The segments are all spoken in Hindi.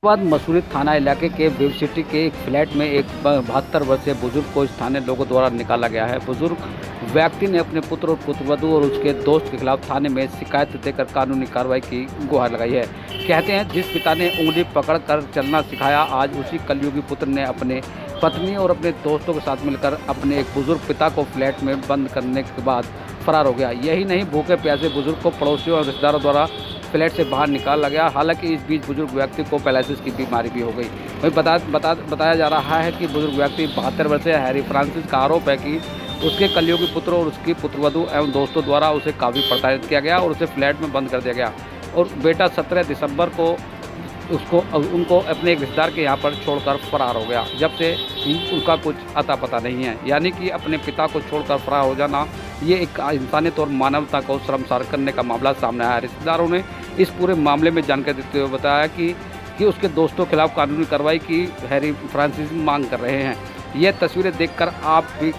बाद मसूरी थाना इलाके के वेब सिटी के एक फ्लैट में एक 72 वर्षीय बुजुर्ग को स्थानीय लोगों द्वारा निकाला गया है। बुजुर्ग व्यक्ति ने अपने पुत्र और पुत्रवधू और उसके दोस्त के खिलाफ थाने में शिकायत देकर कानूनी कार्रवाई की गुहार लगाई है। कहते हैं जिस पिता ने उंगली पकड़कर चलना सिखाया, आज उसी कलयुगी पुत्र ने अपने पत्नी और अपने दोस्तों के साथ मिलकर अपने एक बुजुर्ग पिता को फ्लैट में बंद करने के बाद फरार हो गया। यही नहीं, भूखे प्यासे बुजुर्ग को पड़ोसियों और रिश्तेदारों द्वारा फ्लैट से बाहर निकाला गया। हालांकि इस बीच बुजुर्ग व्यक्ति को पैरालिसिस की बीमारी भी हो गई। वहीं बताया जा रहा है कि बुजुर्ग व्यक्ति 72 वर्षीय हैरी फ्रांसिस का आरोप है कि उसके कलयुगी पुत्र और उसकी पुत्रवधू एवं दोस्तों द्वारा उसे काफ़ी प्रताड़ित किया गया और उसे फ्लैट में बंद कर दिया गया। और बेटा 17 दिसंबर को उनको अपने एक रिश्तेदार के यहाँ पर छोड़कर फरार हो गया। जब से उनका कुछ अता पता नहीं है। यानी कि अपने पिता को छोड़कर फरार हो जाना, ये एक इंसानियत और मानवता को शर्मसार करने का मामला सामने आया है। रिश्तेदारों ने इस पूरे मामले में जानकारी देते हुए बताया कि उसके दोस्तों के खिलाफ कानूनी कार्रवाई की हैरी फ्रांसिस मांग कर रहे हैं। ये तस्वीरें देखकर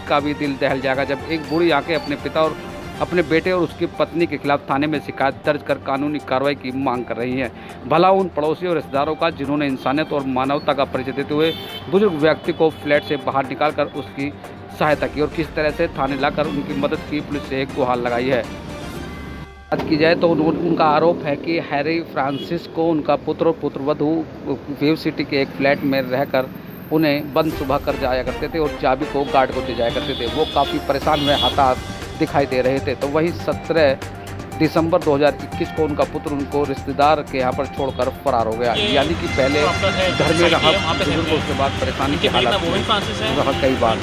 का भी दिल दहल जाएगा, जब एक बूढ़ी आंखें अपने पिता और अपने बेटे और उसकी पत्नी के खिलाफ थाने में शिकायत दर्ज कर कानूनी कार्रवाई की मांग कर रही हैं। भला उन पड़ोसियों और रिश्तेदारों का जिन्होंने इंसानियत और मानवता का परिचय देते हुए बुजुर्ग व्यक्ति को फ्लैट से बाहर निकालकर उसकी सहायता की और किस तरह से थाने लाकर उनकी मदद की पुलिस से एक गुहार लगाई है। बात की जाए तो उनका आरोप है कि हैरी फ्रांसिस को उनका पुत्र और पुत्रवधू वेब सिटी के एक फ्लैट में रहकर उन्हें बंद सुबह कर जाया करते थे और चाबी को गार्ड को दे जाया करते थे। वो काफ़ी परेशान हुए हाथ दिखाई दे रहे थे। तो वही 17 दिसंबर 2021 को उनका पुत्र उनको रिश्तेदार के यहाँ पर छोड़कर फरार हो गया। यानी कि पहले घर में रहा बुजुर्ग, उसके बाद परेशानी की हालत रहा कई बार।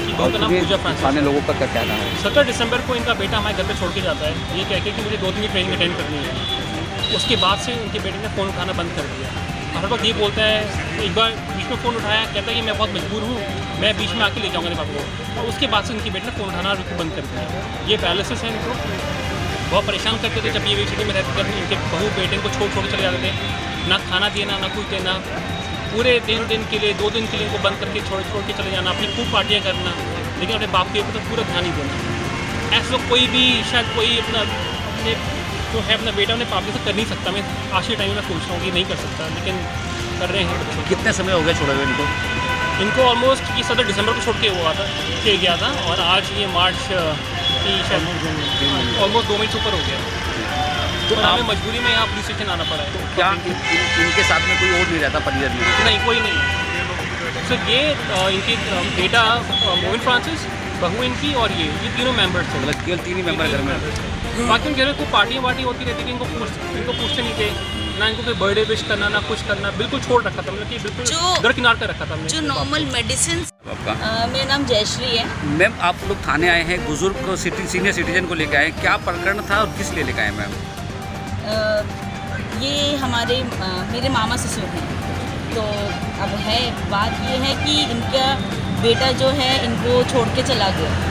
स्थानीय लोगों का क्या कहना है? 17 दिसंबर को इनका बेटा हमारे घर पे छोड़ के जाता है, ये कह के कि मुझे 2 दिन की ट्रेनिंग अटेंड करनी है। उसके बाद से उनके बेटे ने फ़ोन उठाना बंद कर दिया। हर वक्त ये बोलता है, एक बार बीच में फ़ोन उठाया, कहता है कि मैं बहुत मजबूर हूँ, मैं बीच में आके ले जाऊँगा पापा को। और उसके बाद से उनके बेटे ने फ़ोन उठाना बंद कर दिया। ये पैरालिसिस है, इनको बहुत परेशान करते थे। जब ये सिटी में रहते थे, इनके बहू बेटे को छोड़ के चले जाते थे, ना खाना देना ना कुछ देना। पूरे 3 दिन के लिए 2 दिन के लिए इनको बंद करके छोड़ के चले जाना, अपनी खूब पार्टियाँ करना, लेकिन अपने बाप के ऊपर तो पूरा ध्यान ही देना। ऐसा कोई भी शायद कोई अपने जो है अपना बेटा उन्हें पापी से कर नहीं सकता। मैं आज के टाइम में सोच रहा हूँ कि नहीं कर सकता, लेकिन कर रहे हैं। कितने समय हो गया छोड़े हुए इनको ऑलमोस्ट कि 17 दिसंबर को छोड़ के गया था और आज ये मार्च की शायद ऑलमोस्ट 2 महीने से ऊपर हो गया। तो हमें मजबूरी में यहाँ पुलिस स्टेशन आना पड़ा है। तो क्या इनके साथ में कोई और नहीं रहता परिवार में? नहीं, कोई नहीं। सो ये इनके बेटा मोविन फ्रांसिस, बहू इनकी और ये तीनों मेंबर्स थे। मतलब केवल 3 ही मेंबर घर में? बाकी उनके घर में कोई पार्टियाँ होती रहती थी, इनको पूछते नहीं थे ना, इनको कोई बर्थडे विश करना ना कुछ करना, बिल्कुल छोड़ रखा था। मतलब कि बिल्कुल दरकिनार कर रखा था हमने। जो नॉर्मल मेडिसिन। आपका? मेरा नाम जयश्री है। मैम, आप लोग थाने आए हैं, बुजुर्ग को सीनियर सिटीजन को लेकर आए, क्या प्रकरण था और किस लिए लेकर आए मैम? ये मेरे मामा ससुर हैं। तो अब बात ये है कि इनका बेटा जो है इनको छोड़ के चला गया।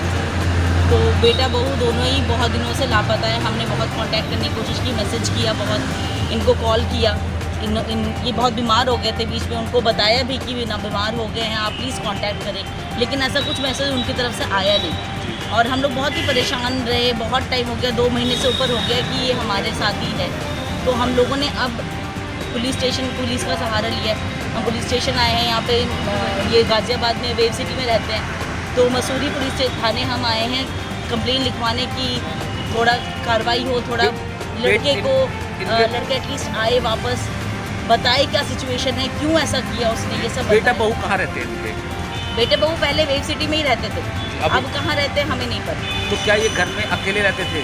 तो बेटा बहू दोनों ही बहुत दिनों से लापता है। हमने बहुत कांटेक्ट करने की कोशिश की, मैसेज किया, बहुत इनको कॉल किया। ये बहुत बीमार हो गए थे, बीच में उनको बताया भी कि ना बीमार हो गए हैं, आप प्लीज़ कांटेक्ट करें, लेकिन ऐसा कुछ मैसेज उनकी तरफ से आया नहीं। और हम लोग बहुत ही परेशान रहे। बहुत टाइम हो गया, 2 महीने से ऊपर हो गया कि ये हमारे साथ ही है। तो हम लोगों ने अब पुलिस का सहारा लिया। हम पुलिस स्टेशन आए हैं। यहाँ पे ये गाज़ियाबाद में वेब सिटी में रहते हैं। तो मसूरी पुलिस थाने हम आए हैं कंप्लेन लिखवाने की थोड़ा कार्रवाई हो, थोड़ा लड़के एटलीस्ट आए, वापस बताए क्या सिचुएशन है, क्यों ऐसा किया उसने, ये सब। बेटा बहू कहाँ रहते हैं इनके? बेटे बहू पहले वेब सिटी में ही रहते थे, अब कहाँ रहते हैं हमें नहीं पता। तो क्या ये घर में अकेले रहते थे?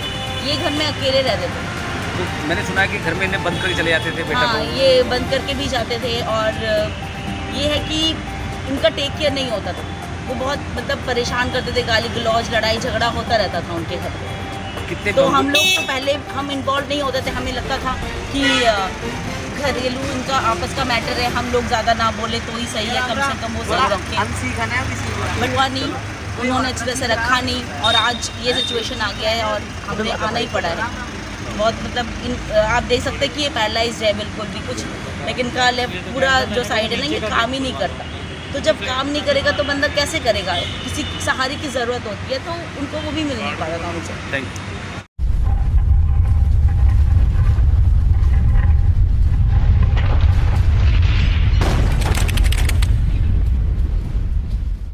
ये घर में अकेले रहते थे। तो मैंने सुना है कि घर में इन्हें बंद कर चले जाते थे बेटा? हाँ, ये बंद करके भी जाते थे। और ये है कि इनका टेक केयर नहीं होता था। वो बहुत मतलब परेशान करते थे, गाली गलौज, लड़ाई झगड़ा होता रहता था उनके घर पे। तो हम लोग तो पहले हम इन्वॉल्व नहीं होते थे। हमें लगता था कि घरेलू इनका आपस का मैटर है, हम लोग ज़्यादा ना बोले तो ही सही है, कम से कम वो सही रखें। बट वह नहीं, उन्होंने अच्छी तरह से रखा नहीं और आज ये सिचुएशन आ गया है और हमें आना ही पड़ा है। बहुत मतलब आप देख सकते हैं कि ये पैरालाइज्ड है, बिल्कुल भी कुछ, लेकिन इनका लेफ्ट पूरा जो साइड है ना, ये काम ही नहीं करता। तो जब काम नहीं करेगा तो बंदा कैसे करेगा? किसी सहारे की ज़रूरत होती है, तो उनको वो भी मिल नहीं पा रहा था मुझे। Thank you.